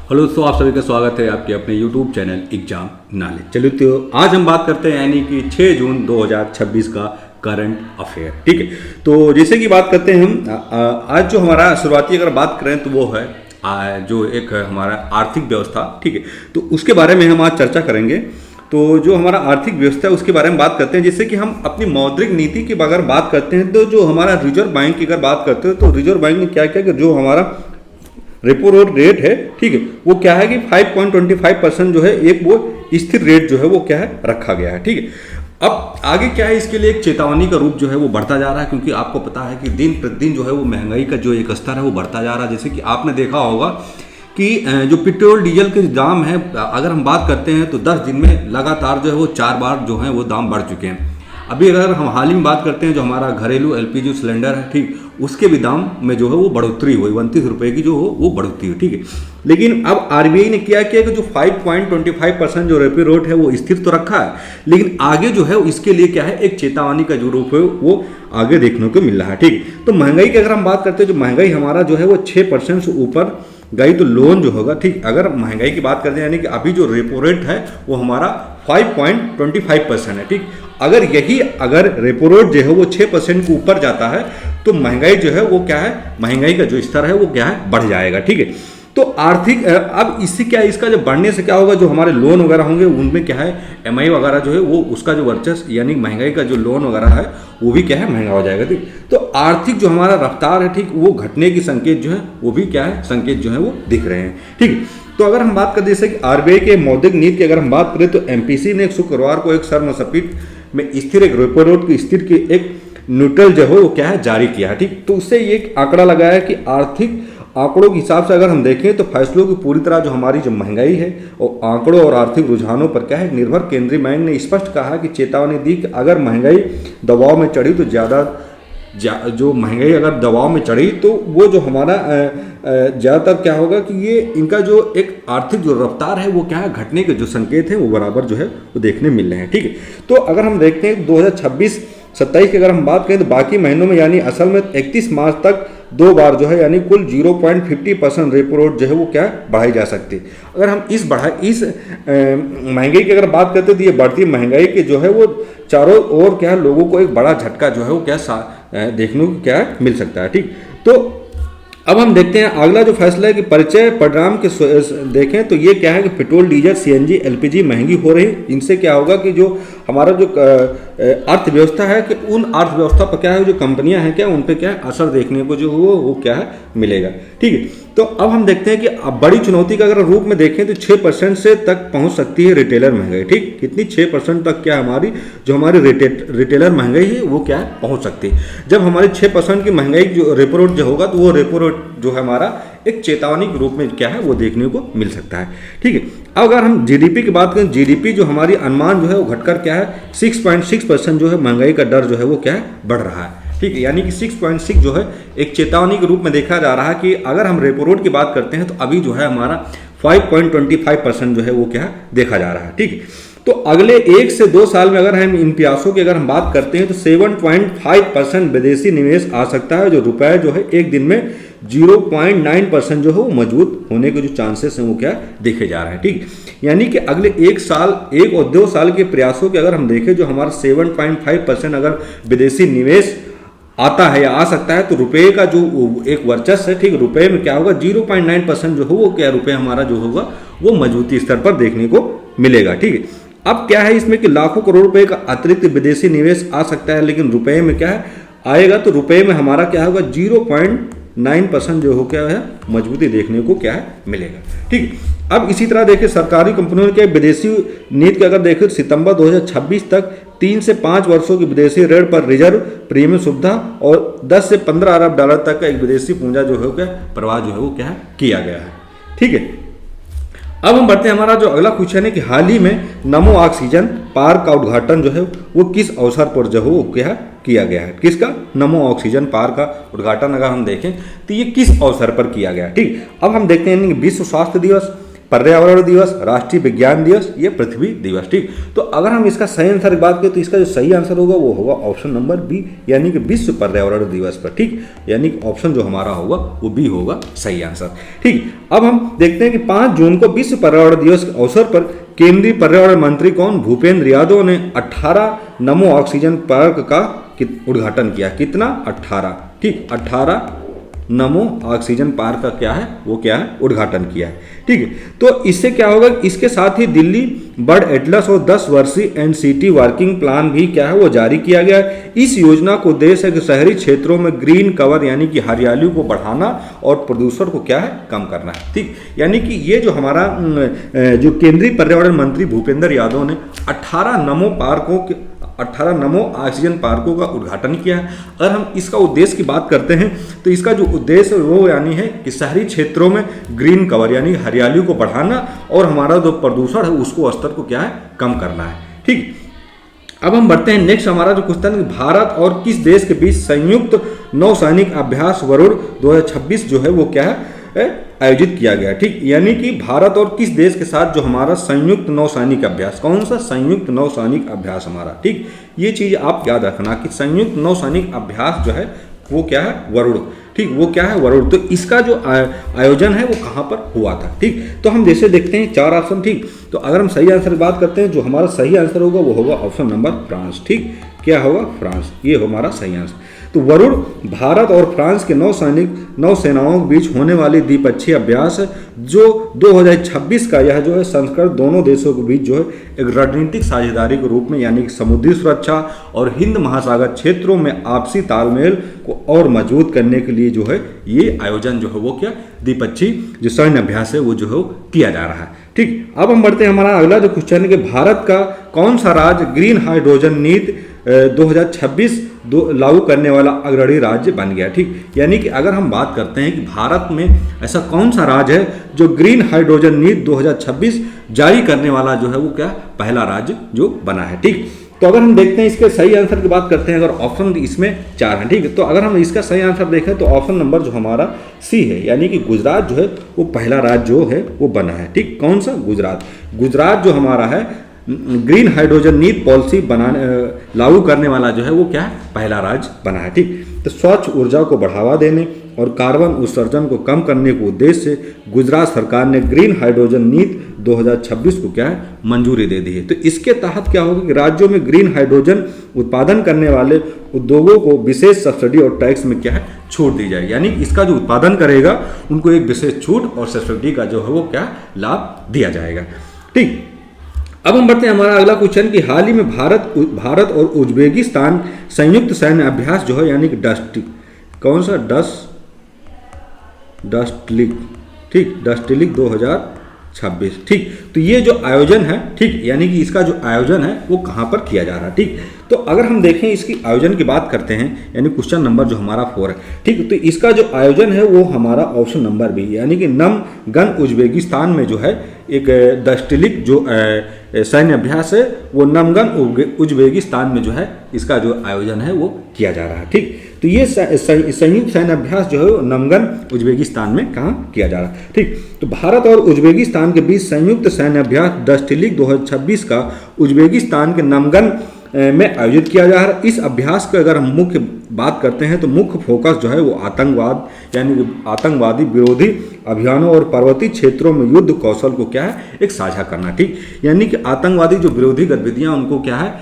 Hello दोस्तों, आप सभी का स्वागत है आपके अपने यूट्यूब चैनल एग्जाम नॉलेज। चलिए तो आज हम बात करते हैं यानी कि 6 जून 2026 का करंट अफेयर। ठीक है, तो जैसे कि बात करते हैं हम आज जो हमारा शुरुआती अगर बात करें तो वो है जो एक हमारा आर्थिक व्यवस्था। ठीक है, तो उसके बारे में हम आज चर्चा करेंगे। तो जो हमारा आर्थिक व्यवस्था है उसके बारे में बात करते हैं। जैसे कि हम अपनी मौद्रिक नीति की अगर बात करते हैं तो जो हमारा रिजर्व बैंक की अगर बात करते हैं तो रिजर्व बैंक ने क्या किया कि जो हमारा रेपो रेट है, ठीक है, वो क्या है कि 5.25% जो है एक वो स्थिर रेट जो है वो क्या है रखा गया है। ठीक है, अब आगे क्या है, इसके लिए एक चेतावनी का रूप जो है वो बढ़ता जा रहा है, क्योंकि आपको पता है कि दिन प्रतिदिन जो है वो महंगाई का जो एक स्तर है वो बढ़ता जा रहा है। जैसे कि आपने देखा होगा कि जो पेट्रोल डीजल के दाम है अगर हम बात करते हैं तो 10 दिन में लगातार जो है वो 4 बार जो है वो दाम बढ़ चुके हैं। अभी अगर हम हाल ही में बात करते हैं जो हमारा घरेलू एलपीजी सिलेंडर है, ठीक, उसके भी दाम में जो है वो बढ़ोतरी हुई, 29 रुपये की जो हो वो बढ़ोतरी हुई। ठीक है, लेकिन अब आरबीआई ने क्या किया कि जो 5.25% जो रेपो रेट है वो स्थिर तो रखा है, लेकिन आगे जो है इसके लिए क्या है एक चेतावनी का जो रूप है वो आगे देखने को मिल रहा है। ठीक, तो महंगाई की अगर हम बात करते हैं, जो महंगाई हमारा जो है वो 6% से ऊपर गई तो लोन जो होगा, ठीक, अगर महंगाई की बात करते हैं यानी कि अभी जो रेपो रेट है वो हमारा 5.25% है। ठीक, अगर रेपो रेट जो है वो 6% के ऊपर जाता है तो महंगाई जो है वो क्या है, महंगाई का जो स्तर है वो क्या है बढ़ जाएगा। ठीक है, तो आर्थिक अब इससे क्या है, इसका जो बढ़ने से क्या होगा, जो हमारे लोन वगैरह होंगे उनमें क्या है एमआई वगैरह जो है वो उसका जो वर्चस्व यानी महंगाई का जो लोन वगैरह है वो भी क्या है महंगा हो जाएगा। ठीक, तो आर्थिक जो हमारा रफ्तार है, ठीक, वो घटने की संकेत जो है वो भी क्या है संकेत जो है वो दिख रहे हैं। ठीक, तो अगर हम बात करें जैसे कि आरबीआई के मौद्रिक नीति की अगर हम बात करें तो एमपीसी ने शुक्रवार को एक सर्वसम्मति में स्थिर एक रेपो रेट की स्थिर की एक न्यूट्रल जो है वो क्या है जारी किया है। ठीक, तो उससे ये एक आंकड़ा लगाया कि आर्थिक आंकड़ों के हिसाब से अगर हम देखें तो फैसलों की पूरी तरह जो हमारी जो महंगाई है और आंकड़ों और आर्थिक रुझानों पर क्या है निर्भर। केंद्रीय बैंक ने स्पष्ट कहा कि चेतावनी दी कि अगर महंगाई दबाव में चढ़ी तो जो महंगाई अगर दबाव में चढ़ी तो वो जो हमारा ज़्यादातर क्या होगा कि ये इनका जो एक आर्थिक जो रफ्तार है वो क्या है घटने के जो संकेत हैं वो बराबर जो है वो देखने मिल रहे हैं। ठीक है, तो अगर हम देखते हैं 2026-27 की अगर हम बात करें तो बाकी महीनों में यानी असल में 31 मार्च तक 2 बार जो है यानी कुल 0.50% रेपो रेट जो है वो क्या बढ़ाई जा सकती है। अगर हम इस महंगाई की अगर बात करते हैं तो ये बढ़ती महंगाई के जो है वो चारों ओर क्या है लोगों को एक बड़ा झटका जो है वो क्या देखने को क्या मिल सकता है। ठीक, तो अब हम देखते हैं अगला जो फैसला है कि परिचय परिणाम के देखें तो ये क्या है कि पेट्रोल डीजल सीएनजी एलपीजी महंगी हो रही। इनसे क्या होगा कि जो हमारा जो अर्थव्यवस्था है कि उन अर्थव्यवस्था पर क्या है जो कंपनियां हैं क्या उन पर क्या है असर देखने को जो वो क्या है मिलेगा। ठीक है, तो अब हम देखते हैं कि अब बड़ी चुनौती का अगर रूप में देखें तो 6% से तक पहुंच सकती है रिटेलर महंगाई। ठीक, कितनी 6% तक क्या हमारी जो हमारी रिटेलर महंगाई है वो क्या है पहुंच सकती है। जब हमारी 6% की महंगाई जो रेपो रेट जो होगा तो वो रेपो रेट जो है हमारा एक चेतावनी के रूप में क्या है वो देखने को मिल सकता है। ठीक है, अब अगर हम जीडीपी की बात करें, जीडीपी जो हमारी अनुमान जो है वो घटकर क्या है 6.6% जो है महंगाई का डर जो है वो क्या है बढ़ रहा है। ठीक है, यानी कि 6.6 जो है एक चेतावनी के रूप में देखा जा रहा है कि अगर हम रेपो रेट की बात करते हैं तो अभी जो है हमारा 5.25% जो है वो क्या देखा जा रहा है। ठीक है, तो अगले 1 से 2 साल में अगर हम इन प्रयासों की अगर हम बात करते हैं तो 7.5% विदेशी निवेश आ सकता है। जो रुपए जो है एक दिन में 0.9% जो है वो मजबूत होने के जो चांसेस हैं वो क्या देखे जा रहे हैं। ठीक, यानी कि अगले 1 और 2 साल के प्रयासों के अगर हम देखें जो हमारा 7.5% अगर विदेशी निवेश आता है या आ सकता है तो रुपए का जो एक वर्चस्व है, ठीक, रुपए में क्या होगा 0.9% जो हो वो क्या रुपए हमारा जो होगा वो मजबूती स्तर पर देखने को मिलेगा। ठीक है, अब क्या है इसमें कि लाखों करोड़ रुपए का अतिरिक्त विदेशी निवेश आ सकता है, लेकिन रुपए में क्या है आएगा तो रुपए में हमारा क्या होगा 0.9% जो हो क्या है मजबूती देखने को क्या है मिलेगा। ठीक, अब इसी तरह देखिए सरकारी कंपनियों के विदेशी नीति अगर देखें सितंबर 2026 तक 3 से 5 वर्षों की विदेशी ऋण पर रिजर्व प्रीमियम सुविधा और 10 से 15 अरब डॉलर तक का एक विदेशी पूंजा जो है क्या प्रवाह जो है वो क्या है किया गया है। ठीक है, अब हम बढ़ते हैं हमारा जो अगला क्वेश्चन है कि हाल ही में नमो ऑक्सीजन पार्क का उद्घाटन जो है वो किस अवसर पर जो है वो क्या किया गया है। किसका? नमो ऑक्सीजन पार्क का उद्घाटन अगर हम देखें तो ये किस अवसर पर किया गया। ठीक, अब हम देखते हैं विश्व स्वास्थ्य दिवस पर्यावरण दिवस, राष्ट्रीय विज्ञान दिवस, ये पृथ्वी दिवस। ठीक, तो अगर हम इसका सही आंसर की बात करें तो इसका जो सही आंसर होगा वो होगा ऑप्शन नंबर बी, यानी कि विश्व पर्यावरण दिवस पर। ठीक, यानी कि ऑप्शन जो हमारा होगा वो बी होगा सही आंसर। ठीक, अब हम देखते हैं कि 5 जून को विश्व पर्यावरण दिवस के अवसर पर केंद्रीय पर्यावरण मंत्री कौन, भूपेंद्र यादव ने 18 नमो ऑक्सीजन पार्क का उद्घाटन किया। कितना, 18। ठीक, 18 नमो ऑक्सीजन पार्क का क्या है, वो क्या है, उद्घाटन किया है। ठीक है, तो इससे क्या होगा, इसके साथ ही दिल्ली बर्ड एटलस और 10 वर्षीय एनसीटी वर्किंग प्लान भी क्या है वो जारी किया गया है। इस योजना को उद्देश्य है कि शहरी क्षेत्रों में ग्रीन कवर यानी कि हरियाली को बढ़ाना और प्रदूषण को क्या है कम करना है। ठीक, यानी कि ये जो हमारा जो केंद्रीय पर्यावरण मंत्री भूपेंद्र यादव ने 18 नमो ऑक्सीजन पार्कों का उद्घाटन किया है। अगर हम इसका उद्देश्य की बात करते हैं तो इसका जो उद्देश्य वो यानी है कि शहरी क्षेत्रों में ग्रीन कवर यानी हरियाली को बढ़ाना और हमारा जो प्रदूषण है उसको स्तर को क्या है कम करना है। ठीक, अब हम बढ़ते हैं नेक्स्ट, हमारा जो क्वेश्चन, भारत और किस देश के बीच संयुक्त नौसैनिक अभ्यास वरुण 2026 जो है वो क्या है आयोजित किया गया। ठीक, यानी कि भारत और किस देश के साथ जो हमारा संयुक्त नौसैनिक अभ्यास, कौन सा संयुक्त नौसैनिक अभ्यास हमारा। ठीक, ये चीज आप याद रखना कि संयुक्त नौसैनिक अभ्यास जो है वो क्या है, वरुण। ठीक, वो क्या है, वरुण। तो इसका जो आयोजन है वो कहाँ पर हुआ था। ठीक, तो हम जैसे देखते हैं 4 ऑप्शन। ठीक, तो अगर हम सही आंसर की बात करते हैं, जो हमारा सही आंसर होगा वो होगा ऑप्शन नंबर फ्रांस। ठीक, क्या होगा, फ्रांस, ये हमारा सही आंसर। तो वरुण भारत और फ्रांस के नौसेनाओं के बीच होने वाली द्विपक्षीय अभ्यास है, जो 2026 का यह जो है संस्करण दोनों देशों के बीच जो है एक रणनीतिक साझेदारी के रूप में यानी कि समुद्री सुरक्षा और हिंद महासागर क्षेत्रों में आपसी तालमेल को और मजबूत करने के लिए जो है ये आयोजन जो है वो क्या द्विपक्षीय जो सैन्य अभ्यास है वो जो है किया जा रहा है। ठीक, अब हम बढ़ते हैं, हमारा अगला जो क्वेश्चन है कि भारत का कौन सा राज्य ग्रीन हाइड्रोजन नीति 2026 लागू करने वाला अग्रणी राज्य बन गया। ठीक, यानी कि अगर हम बात करते हैं कि भारत में ऐसा कौन सा राज्य है जो ग्रीन हाइड्रोजन नीति 2026 जारी करने वाला जो है वो क्या पहला राज्य जो बना है। ठीक, तो अगर हम देखते हैं इसके सही आंसर की बात करते हैं, अगर ऑप्शन इसमें 4 हैं। ठीक है, तो अगर हम इसका सही आंसर देखें तो ऑप्शन नंबर जो हमारा सी है, यानी कि गुजरात जो है वो पहला राज्य जो है वो बना है। ठीक, कौन सा, गुजरात। गुजरात जो हमारा है ग्रीन हाइड्रोजन नीति पॉलिसी लागू करने वाला जो है वो क्या है पहला राज्य बना है। ठीक, तो स्वच्छ ऊर्जा को बढ़ावा देने और कार्बन उत्सर्जन को कम करने के उद्देश्य से गुजरात सरकार ने ग्रीन हाइड्रोजन नीति 2026 को क्या है मंजूरी दे दी है। तो इसके तहत क्या होगा कि राज्यों में ग्रीन हाइड्रोजन उत्पादन करने वाले उद्योगों को विशेष सब्सिडी और टैक्स में क्या है छूट दी जाएगी, यानी इसका जो उत्पादन करेगा उनको एक विशेष छूट और सब्सिडी का जो है वो क्या लाभ दिया जाएगा। ठीक, अब हम बढ़ते हैं हमारा अगला क्वेश्चन कि हाल ही में भारत और उज्बेकिस्तान संयुक्त सैन्य अभ्यास जो है यानी कि डस्टिलिक 2026। ठीक, तो ये जो आयोजन है, ठीक, यानी कि इसका जो आयोजन है वो कहाँ पर किया जा रहा है। ठीक, तो अगर हम देखें इसकी आयोजन की बात करते हैं, यानी क्वेश्चन नंबर जो हमारा 4 है। ठीक, तो इसका जो आयोजन है वो हमारा ऑप्शन नंबर बी, यानी कि नमगन उज्बेकिस्तान में जो है एक डस्टिलिक जो सैन्य अभ्यास है वो नमगन उज्बेकिस्तान में जो है इसका जो आयोजन है वो किया जा रहा है। ठीक, तो ये संयुक्त सैन्य अभ्यास जो है नमगन उज्बेकिस्तान में कहाँ किया जा रहा है। ठीक, तो भारत और उज्बेकिस्तान के बीच संयुक्त सैन्य अभ्यास डस्टिलिक 2026 का उज्बेकिस्तान के नमगन में आयोजित किया जा रहा है। इस अभ्यास का अगर हम मुख्य बात करते हैं तो मुख्य फोकस जो है वो आतंकवाद यानी आतंकवादी विरोधी अभियानों और पर्वतीय क्षेत्रों में युद्ध कौशल को क्या है एक साझा करना। ठीक, यानी कि आतंकवादी जो विरोधी गतिविधियां उनको क्या है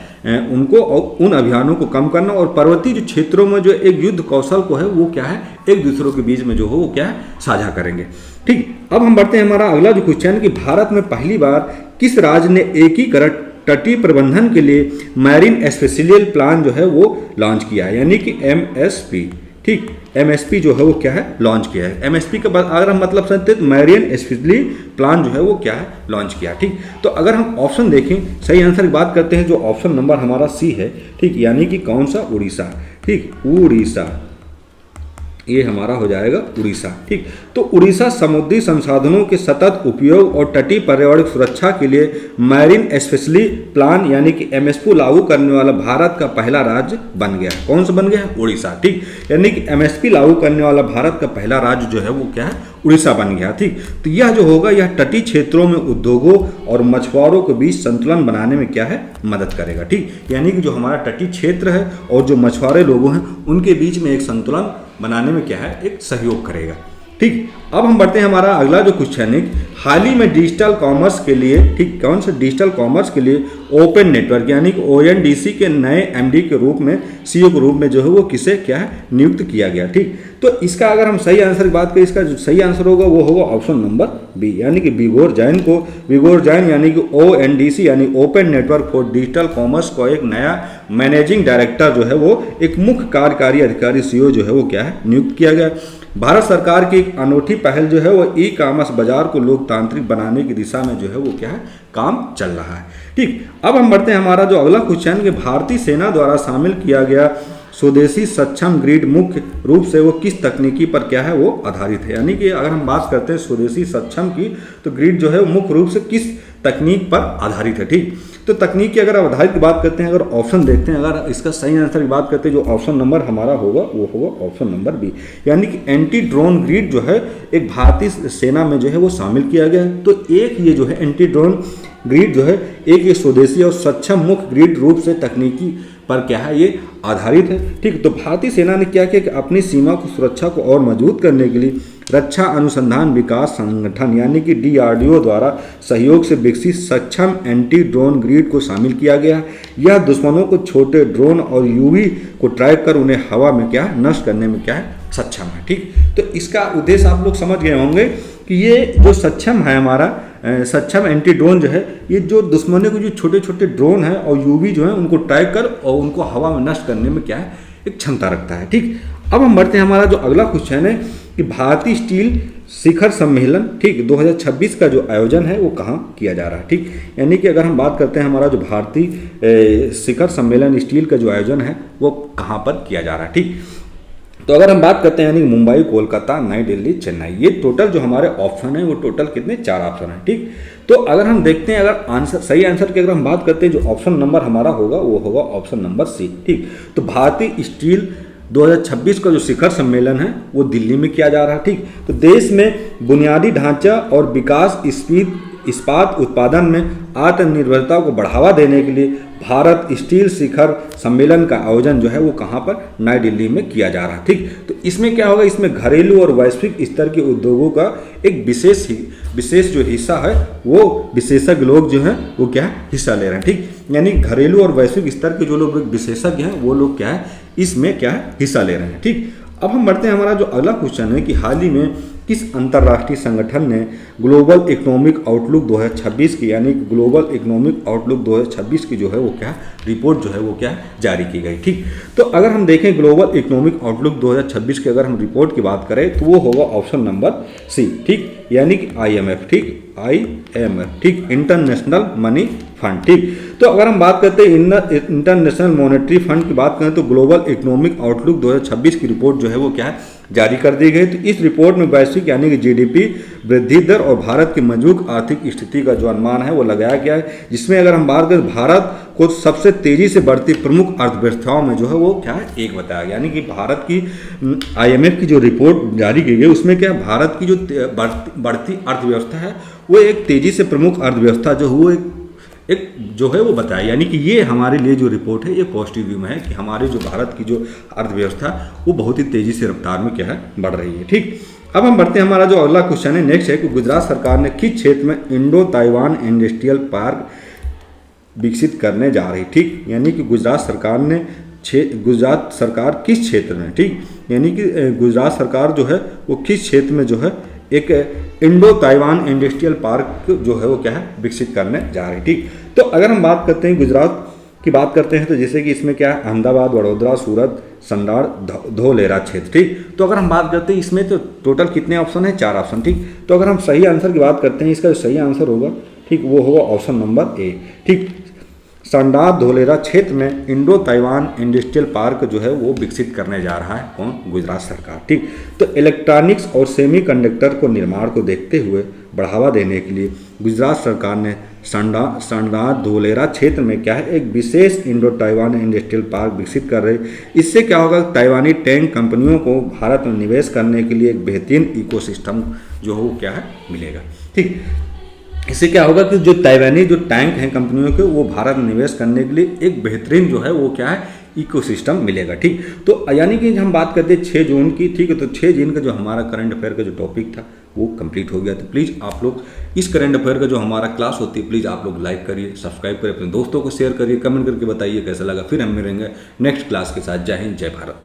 उनको उन अभियानों को कम करना और पर्वतीय जो क्षेत्रों में जो एक युद्ध कौशल को है वो क्या है एक दूसरों के बीच में जो हो वो क्या है साझा करेंगे। ठीक, अब हम बढ़ते हैं हमारा अगला जो क्वेश्चन कि भारत में पहली बार किस राज्य ने एकीकृत तटीय प्रबंधन के लिए मैरीन स्पेशल प्लान जो है वो लॉन्च किया है, यानी कि MSP। ठीक, MSP जो है वो क्या है लॉन्च किया है। MSP के बाद अगर हम मतलब समझते हैं तो मैरीन स्पेशल प्लान जो है वो क्या है लॉन्च किया। ठीक, तो अगर हम ऑप्शन देखें सही आंसर की बात करते हैं जो ऑप्शन नंबर हमारा सी है। ठीक, यानी कि कौन सा, उड़ीसा। ठीक, उड़ीसा। ये हमारा हो जाएगा उड़ीसा। ठीक, तो उड़ीसा समुद्री संसाधनों के सतत उपयोग और तटीय पर्यावरण सुरक्षा के लिए मैरीन स्पेशली प्लान यानी कि एमएसपी लागू करने वाला भारत का पहला राज्य बन गया। कौन सा बन गया? उड़ीसा। ठीक, यानी कि एमएसपी लागू करने वाला भारत का पहला राज्य जो है वो क्या है? उड़ीसा बन गया। ठीक, तो यह जो होगा यह तटीय क्षेत्रों में उद्योगों और मछुआरों के बीच संतुलन बनाने में क्या है? मदद करेगा। ठीक, यानी कि जो हमारा तटीय क्षेत्र है और जो मछुआरे लोगों हैं उनके बीच में एक संतुलन बनाने में क्या है? एक सहयोग करेगा। ठीक, अब हम बढ़ते हैं हमारा अगला जो क्वेश्चन है, हाल ही में डिजिटल कॉमर्स के लिए, ठीक, कौन सा डिजिटल कॉमर्स के लिए ओपन नेटवर्क यानी कि ओएनडीसी के नए एमडी के रूप में, सीईओ के रूप में जो है वो किसे क्या है? नियुक्त किया गया। ठीक, तो इसका अगर हम सही आंसर की बात करें, इसका जो सही आंसर होगा वो होगा ऑप्शन नंबर बी, यानी कि विगोर जैन यानी कि ओएनडीसी यानी open network for digital commerce को एक नया मैनेजिंग डायरेक्टर जो है वो एक मुख्य कार्यकारी अधिकारी सीईओ जो है वो क्या है? नियुक्त किया गया। भारत सरकार की एक अनूठी पहल जो है वो ई कॉमर्स बाजार को लोकतांत्रिक बनाने की दिशा में जो है वो क्या है? काम चल रहा है। ठीक, अब हम बढ़ते हैं हमारा जो अगला क्वेश्चन कि भारतीय सेना द्वारा शामिल किया गया स्वदेशी सक्षम ग्रिड मुख्य रूप से वो किस तकनीकी पर क्या है? वो आधारित है। यानी कि अगर हम बात करते हैं स्वदेशी सक्षम की, तो ग्रिड जो है वो मुख्य रूप से किस तकनीक पर आधारित है। ठीक, तो तकनीक की अगर आधारित की बात करते हैं, अगर ऑप्शन देखते हैं, अगर इसका सही आंसर की बात करते हैं, जो ऑप्शन नंबर हमारा होगा वो होगा ऑप्शन नंबर बी, यानी कि एंटी ड्रोन ग्रिड जो है एक भारतीय सेना में जो है वो शामिल किया गया है। तो एक ये जो है एंटी ड्रोन ग्रिड जो है एक ये स्वदेशी और सक्षम मुख्य ग्रिड रूप से तकनीकी पर क्या है? ये आधारित है। ठीक, तो भारतीय सेना ने क्या किया कि अपनी सीमा को सुरक्षा को और मजबूत करने के लिए रक्षा अनुसंधान विकास संगठन यानी कि डीआरडीओ द्वारा सहयोग से विकसित सक्षम एंटी ड्रोन ग्रिड को शामिल किया गया। यह दुश्मनों को छोटे ड्रोन और यूवी को ट्रैक कर उन्हें हवा में क्या है? नष्ट करने में क्या है? सक्षम है। ठीक, तो इसका उद्देश्य आप लोग समझ गए होंगे कि ये जो सक्षम है हमारा सक्षम एंटी ड्रोन जो है ये जो दुश्मनों के जो छोटे छोटे ड्रोन हैं और यूवी जो है उनको ट्रैक कर और उनको हवा में नष्ट करने में क्या है? एक क्षमता रखता है। ठीक, अब हम बढ़ते हैं हमारा जो अगला क्वेश्चन है कि भारतीय स्टील शिखर सम्मेलन, ठीक, 2026 का जो आयोजन है वो कहाँ किया जा रहा है? ठीक, यानी कि अगर हम बात करते हैं हमारा जो भारतीय शिखर सम्मेलन स्टील का जो आयोजन है वो कहाँ पर किया जा रहा है? ठीक, तो अगर हम बात करते हैं यानी मुंबई, कोलकाता, नई दिल्ली, चेन्नई, ये टोटल जो हमारे ऑप्शन है वो टोटल कितने? 4 ऑप्शन है। ठीक, तो अगर हम देखते हैं अगर आंसर सही आंसर की अगर हम बात करते हैं जो ऑप्शन नंबर हमारा होगा वो होगा ऑप्शन नंबर सी। ठीक, तो भारतीय स्टील 2026 का जो शिखर सम्मेलन है वो दिल्ली में किया जा रहा है। ठीक, तो देश में बुनियादी ढांचा और विकास इस्पात उत्पादन में आत्मनिर्भरता को बढ़ावा देने के लिए भारत स्टील शिखर सम्मेलन का आयोजन जो है वो कहाँ पर? नई दिल्ली में किया जा रहा है। ठीक, तो इसमें क्या होगा? इसमें घरेलू और वैश्विक स्तर के उद्योगों का एक विशेष जो हिस्सा है वो विशेषज्ञ लोग जो हैं वो क्या है? हिस्सा ले रहे हैं। ठीक, यानी घरेलू और वैश्विक स्तर के जो लोग विशेषज्ञ हैं वो लोग क्या है? इसमें क्या है? हिस्सा ले रहे हैं। ठीक, अब हम बढ़ते हैं हमारा जो अगला क्वेश्चन है कि हाल ही में किस अंतर्राष्ट्रीय संगठन ने ग्लोबल इकोनॉमिक आउटलुक 2026 की यानी ग्लोबल इकोनॉमिक आउटलुक 2026 की जो है वो क्या रिपोर्ट जो है वो क्या जारी की गई? ठीक, तो अगर हम देखें ग्लोबल इकोनॉमिक आउटलुक 2026 की अगर हम रिपोर्ट की बात करें तो वो होगा ऑप्शन नंबर सी। ठीक, यानी कि IMF। ठीक, IMF, ठीक, इंटरनेशनल मनी फंड। ठीक, तो अगर हम बात करते हैं इंटरनेशनल मॉनेटरी फंड की बात करें तो ग्लोबल इकोनॉमिक आउटलुक 2026 की रिपोर्ट जो है वो क्या है? जारी कर दी गई। तो इस रिपोर्ट में वैश्विक यानी कि GDP वृद्धि दर और भारत की मजबूत आर्थिक स्थिति का जो अनुमान है वो लगाया गया है, जिसमें अगर हम बात करें भारत को सबसे तेजी से बढ़ती प्रमुख अर्थव्यवस्थाओं में जो है वो क्या है? एक बताया गया। यानी कि भारत की IMF की जो रिपोर्ट जारी की गई उसमें क्या भारत की जो बढ़ती अर्थव्यवस्था है वो एक तेजी से प्रमुख अर्थव्यवस्था जो वो एक जो है वो बताया। यानी कि ये हमारे लिए जो रिपोर्ट है ये पॉजिटिव व्यू में है कि हमारे जो भारत की जो अर्थव्यवस्था वो बहुत ही तेजी से रफ्तार में क्या है? बढ़ रही है। ठीक, अब हम बढ़ते हैं हमारा जो अगला क्वेश्चन है नेक्स्ट है कि गुजरात सरकार ने किस क्षेत्र में इंडो ताइवान इंडस्ट्रियल पार्क विकसित करने जा रही? ठीक, यानी कि गुजरात सरकार किस क्षेत्र में? ठीक, यानी कि गुजरात सरकार जो है वो किस क्षेत्र में जो है एक इंडो ताइवान इंडस्ट्रियल पार्क जो है वो क्या है? विकसित करने जा रही। ठीक, तो अगर हम बात करते हैं गुजरात की बात करते हैं तो जैसे कि इसमें क्या है? अहमदाबाद, वडोदरा, सूरत, संडार, धोलेरा क्षेत्र। ठीक, तो अगर हम बात करते हैं इसमें तो टोटल कितने ऑप्शन है? 4 ऑप्शन। ठीक, तो अगर हम सही आंसर की बात करते हैं इसका जो सही आंसर होगा ठीक वो होगा ऑप्शन नंबर ए। ठीक, सांडात धोलेरा क्षेत्र में इंडो ताइवान इंडस्ट्रियल पार्क जो है वो विकसित करने जा रहा है कौन? गुजरात सरकार। ठीक, तो इलेक्ट्रॉनिक्स और सेमीकंडक्टर को निर्माण को देखते हुए बढ़ावा देने के लिए गुजरात सरकार ने सांडात धोलेरा क्षेत्र में क्या है, एक विशेष इंडो ताइवान इंडस्ट्रियल पार्क विकसित कर रही। इससे क्या होगा, ताइवानी टैंक कंपनियों को भारत में निवेश करने के लिए एक बेहतरीन इकोसिस्टम जो हो क्या है मिलेगा। ठीक, इससे क्या होगा कि जो ताइवानी जो टैंक हैं कंपनियों के, वो भारत में निवेश करने के लिए एक बेहतरीन जो है वो क्या है इकोसिस्टम मिलेगा। ठीक, तो यानी कि हम बात करते हैं 6 जून की। ठीक है, तो 6 जून का जो हमारा करंट अफेयर का जो टॉपिक था वो कंप्लीट हो गया। तो प्लीज़ आप लोग इस करंट अफेयर का जो हमारा क्लास होती है, प्लीज़ आप लोग लाइक करिए, सब्सक्राइब करिए, अपने दोस्तों को शेयर करिए, कमेंट करके बताइए कैसा लगा। फिर हम मिलेंगे नेक्स्ट क्लास के साथ। जय हिंद, जय भारत।